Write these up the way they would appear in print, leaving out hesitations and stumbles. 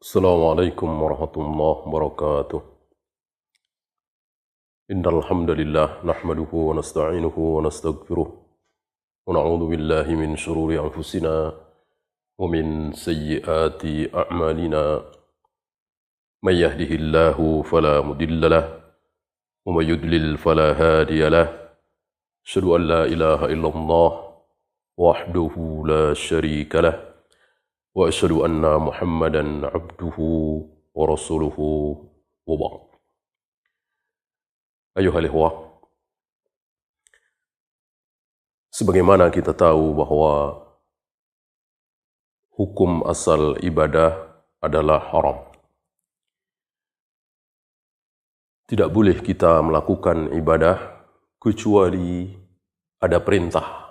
Assalamualaikum warahmatullahi wabarakatuh. Innal hamdalillah nahmaduhu wa nasta'inuhu wa nastaghfiruh wa na'udzu billahi min shururi anfusina wa min sayyiati a'malina. May yahdihillahu fala mudilla lahu wa may yudlil fala hadiya lahu. Asyhadu an la ilaha illallah wahdahu la syarika lahu wa asyhadu anna Muhammadan abduhu wa rasuluhu wa ba'd. Ayuhal ikhwah, sebagaimana kita tahu bahwa hukum asal ibadah adalah haram. Tidak boleh kita melakukan ibadah kecuali ada perintah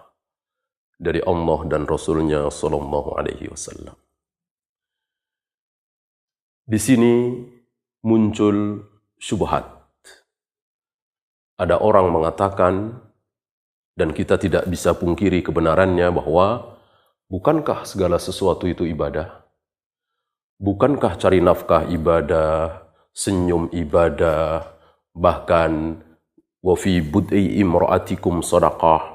dari Allah dan Rasulnya sallallahu alaihi wasallam. Di sini muncul syubhat. Ada orang mengatakan, dan kita tidak bisa pungkiri kebenarannya, bahwa bukankah segala sesuatu itu ibadah? Bukankah cari nafkah ibadah, senyum ibadah, bahkan wa fi bud'i imra'atikum shadaqah,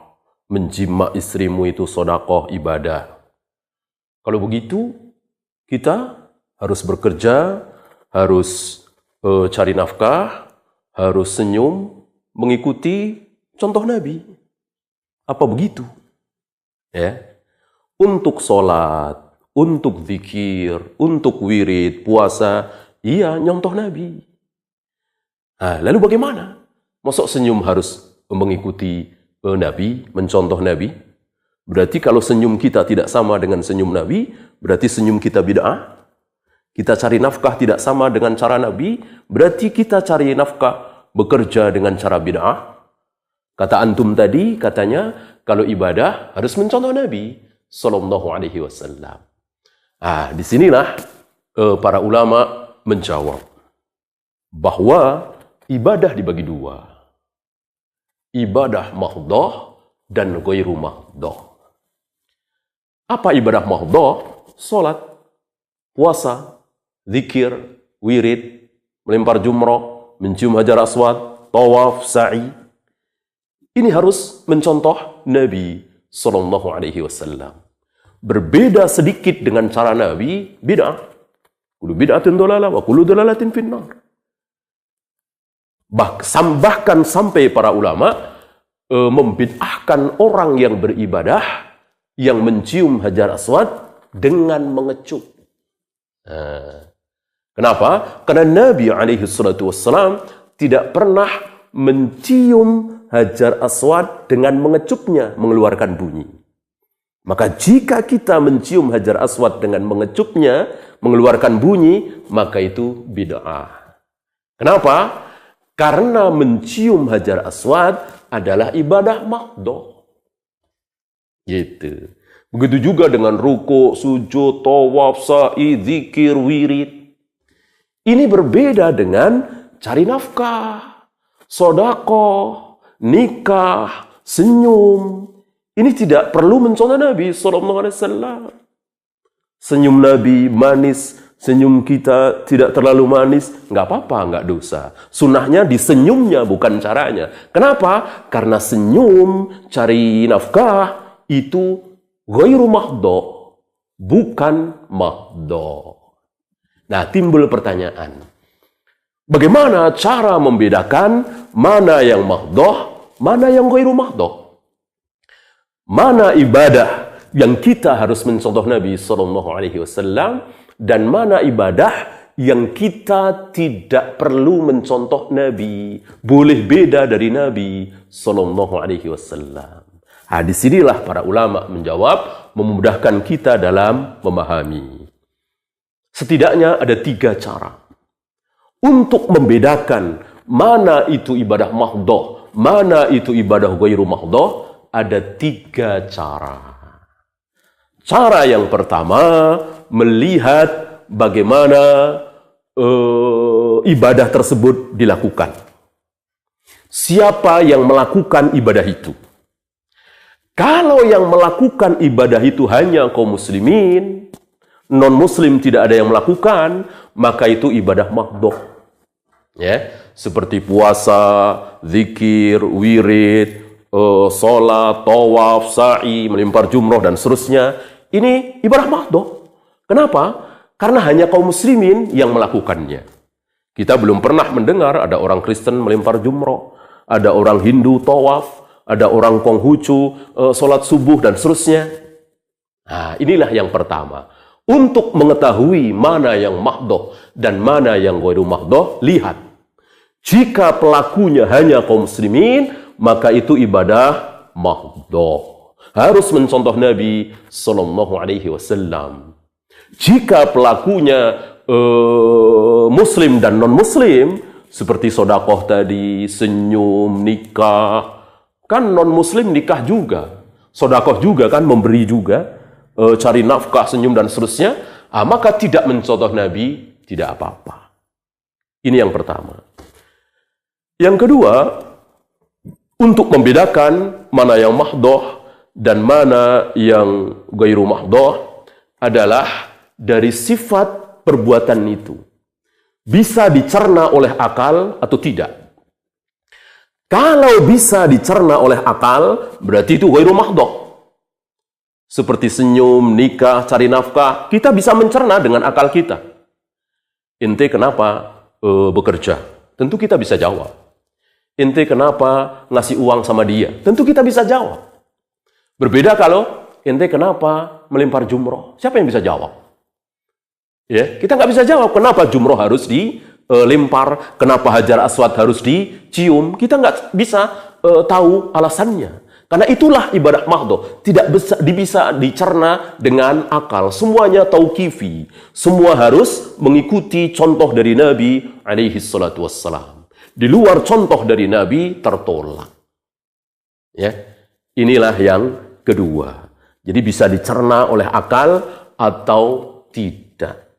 menjima istrimu itu sedekah ibadah. Kalau begitu, kita harus bekerja, harus cari nafkah, harus senyum, mengikuti contoh Nabi. Apa begitu? Ya. Untuk sholat, untuk zikir, untuk wirid, puasa, iya nyontoh Nabi. Nah, lalu bagaimana? Masuk senyum harus mengikuti Nabi, mencontoh Nabi? Berarti kalau senyum kita tidak sama dengan senyum Nabi, berarti senyum kita bid'ah. Kita cari nafkah tidak sama dengan cara Nabi, berarti kita cari nafkah, bekerja dengan cara bid'ah. Kata antum tadi, katanya, kalau ibadah harus mencontoh Nabi sallallahu alaihi wasallam. Disinilah para ulama menjawab bahwa ibadah dibagi dua. Ibadah mahdhah dan ghairu mahdhah. Apa ibadah mahdhah? Salat, puasa, zikir, wirid, melempar jumrah, mencium hajar aswad, tawaf, sa'i. Ini harus mencontoh Nabi sallallahu alaihi wasallam. Berbeda sedikit dengan cara Nabi, bid'ah. Kullu bid'atin dhalalah wa kullu dhalalatin finnar. Bahkan sampai para ulama membid'ahkan orang yang beribadah yang mencium hajar aswad dengan mengecup. Kenapa? Karena Nabi alaihi salatu wassalam tidak pernah mencium hajar aswad dengan mengecupnya, mengeluarkan bunyi. Maka jika kita mencium hajar aswad dengan mengecupnya, mengeluarkan bunyi, maka itu bid'ah. Kenapa? Karena mencium hajar aswad adalah ibadah mahdhah. Gitu. Begitu juga dengan ruku, sujud, tawaf, sa'i, zikir, wirid. Ini berbeda dengan cari nafkah, sedekah, nikah, senyum. Ini tidak perlu mencontoh Nabi sallallahu alaihi wasallam. Senyum Nabi manis, senyum kita tidak terlalu manis, nggak apa-apa, nggak dosa. Sunnahnya di senyumnya, bukan caranya. Kenapa? Karena senyum, cari nafkah, itu ghairu mahdhah, bukan mahdhah. Nah, timbul pertanyaan. Bagaimana cara membedakan mana yang mahdhah, mana yang ghairu mahdhah? Mana ibadah yang kita harus mencontoh Nabi sallallahu alaihi wasallam dan mana ibadah yang kita tidak perlu mencontoh Nabi, boleh beda dari Nabi sallallahu alaihi wasallam. Disinilah para ulama menjawab, memudahkan kita dalam memahami. Setidaknya ada 3 cara untuk membedakan mana itu ibadah mahdhah, mana itu ibadah ghairu mahdhah. Ada 3 cara. Cara yang pertama, melihat bagaimana ibadah tersebut dilakukan. Siapa yang melakukan ibadah itu? Kalau yang melakukan ibadah itu hanya kaum muslimin, non-muslim tidak ada yang melakukan, maka itu ibadah mahdhah. Ya, seperti puasa, zikir, wirid, sholat, tawaf, sa'i, melempar jumroh dan seterusnya. Ini ibadah mahdhah. Kenapa? Karena hanya kaum muslimin yang melakukannya. Kita belum pernah mendengar ada orang Kristen melempar jumroh, ada orang Hindu tawaf, ada orang Konghucu sholat subuh dan seterusnya. Nah, inilah yang pertama. Untuk mengetahui mana yang mahdhah dan mana yang ghairu mahdhah, lihat. Jika pelakunya hanya kaum muslimin, maka itu ibadah mahdhah. Harus mencontoh Nabi Sallallahu Alaihi Wasallam. Jika pelakunya muslim dan non-muslim, seperti sodakoh tadi, senyum, nikah, kan non-muslim nikah juga, sodakoh juga kan, memberi juga, cari nafkah, senyum dan seterusnya, maka tidak mencontoh Nabi, tidak apa-apa. Ini yang pertama. Yang kedua, untuk membedakan mana yang mahdhah dan mana yang ghairu mahdhah adalah dari sifat perbuatan itu. Bisa dicerna oleh akal atau tidak. Kalau bisa dicerna oleh akal, berarti itu ghairu mahdhah. Seperti senyum, nikah, cari nafkah, kita bisa mencerna dengan akal kita. Ente kenapa bekerja? Tentu kita bisa jawab. Ente kenapa ngasih uang sama dia? Tentu kita bisa jawab. Berbeda kalau ente kenapa melempar jumroh? Siapa yang bisa jawab? Ya, kita nggak bisa jawab kenapa jumroh harus dilempar, kenapa Hajar Aswad harus dicium. Kita nggak bisa tahu alasannya. Karena itulah ibadah mahdhah. Tidak bisa dicerna dengan akal. Semuanya tauqifi. Semua harus mengikuti contoh dari Nabi alaihi salatu wassalam. Di luar contoh dari Nabi tertolak. Ya, inilah yang kedua. Jadi bisa dicerna oleh akal atau tidak.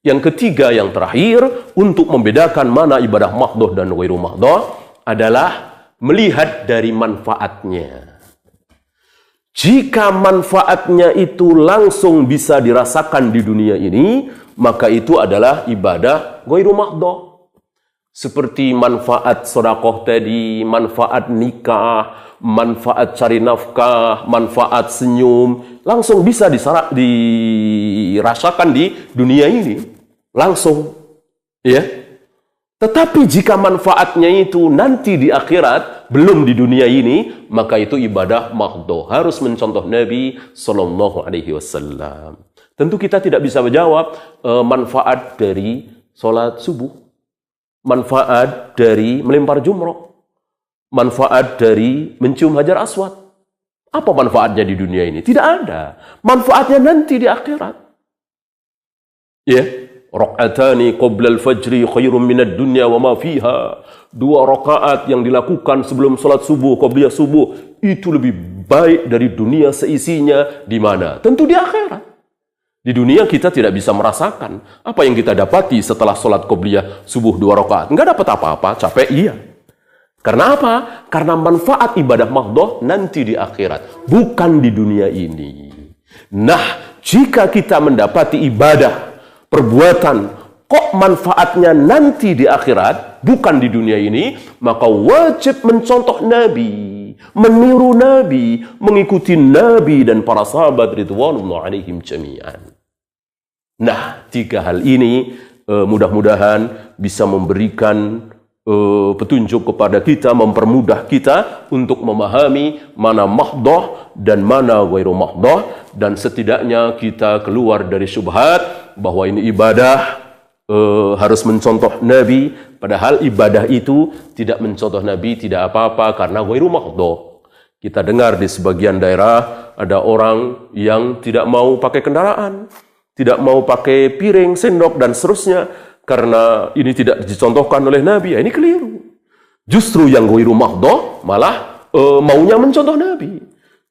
Yang ketiga, yang terakhir, untuk membedakan mana ibadah mahdhah dan ghairu mahdhah adalah melihat dari manfaatnya. Jika manfaatnya itu langsung bisa dirasakan di dunia ini, maka itu adalah ibadah ghairu mahdhah. Seperti manfaat sedekah tadi, manfaat nikah, manfaat cari nafkah, manfaat senyum, langsung bisa dirasakan di dunia ini. Langsung, ya. Tetapi jika manfaatnya itu nanti di akhirat, belum di dunia ini, maka itu ibadah mahdhah. Harus mencontoh Nabi Sallallahu Alaihi Wasallam. Tentu kita tidak bisa menjawab manfaat dari sholat subuh, manfaat dari melempar jumroh, manfaat dari mencium Hajar Aswad. Apa manfaatnya di dunia ini? Tidak ada. Manfaatnya nanti di akhirat. Ya. Raka'atani qabla al-fajri khairum minad dunya wa ma fiha. 2 rakaat yang dilakukan sebelum salat subuh, qabliyah subuh, itu lebih baik dari dunia seisinya. Di mana? Tentu di akhirat. Di dunia kita tidak bisa merasakan apa yang kita dapati setelah salat qabliyah subuh 2 rakaat. Enggak dapat apa-apa, capek iya. Karena apa? Karena manfaat ibadah mahdhah nanti di akhirat, bukan di dunia ini. Nah, jika kita mendapati ibadah perbuatan kok manfaatnya nanti di akhirat, bukan di dunia ini, maka wajib mencontoh Nabi, meniru Nabi, mengikuti Nabi dan para sahabat ridwanullah alaihim jami'an. Nah, 3 hal ini mudah-mudahan bisa memberikan petunjuk kepada kita, mempermudah kita untuk memahami mana mahdhah dan mana ghairu mahdhah, dan setidaknya kita keluar dari syubhat bahwa ini ibadah harus mencontoh Nabi, padahal ibadah itu tidak mencontoh Nabi tidak apa-apa karena ghairu mahdhah. Kita dengar di sebagian daerah ada orang yang tidak mau pakai kendaraan, tidak mau pakai piring, sendok dan seterusnya karena ini tidak dicontohkan oleh Nabi. Ya, ini keliru. Justru yang ghairu mahdhah malah maunya mencontoh Nabi.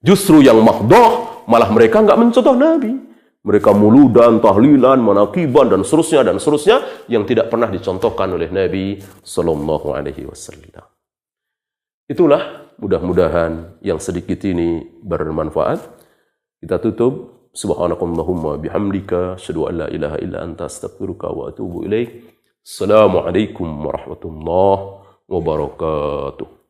Justru yang mahdhah malah mereka nggak mencontoh Nabi. Mereka muludan, tahlilan, manakiban, dan seterusnya yang tidak pernah dicontohkan oleh Nabi Sallallahu Alaihi Wasallam. Itulah mudah-mudahan yang sedikit ini bermanfaat. Kita tutup Subhanakallahumma bihamdika asyhadu an la ilaha illa anta astaghfiruka wa atubu ilaik. Assalamualaikum warahmatullahi wabarakatuh.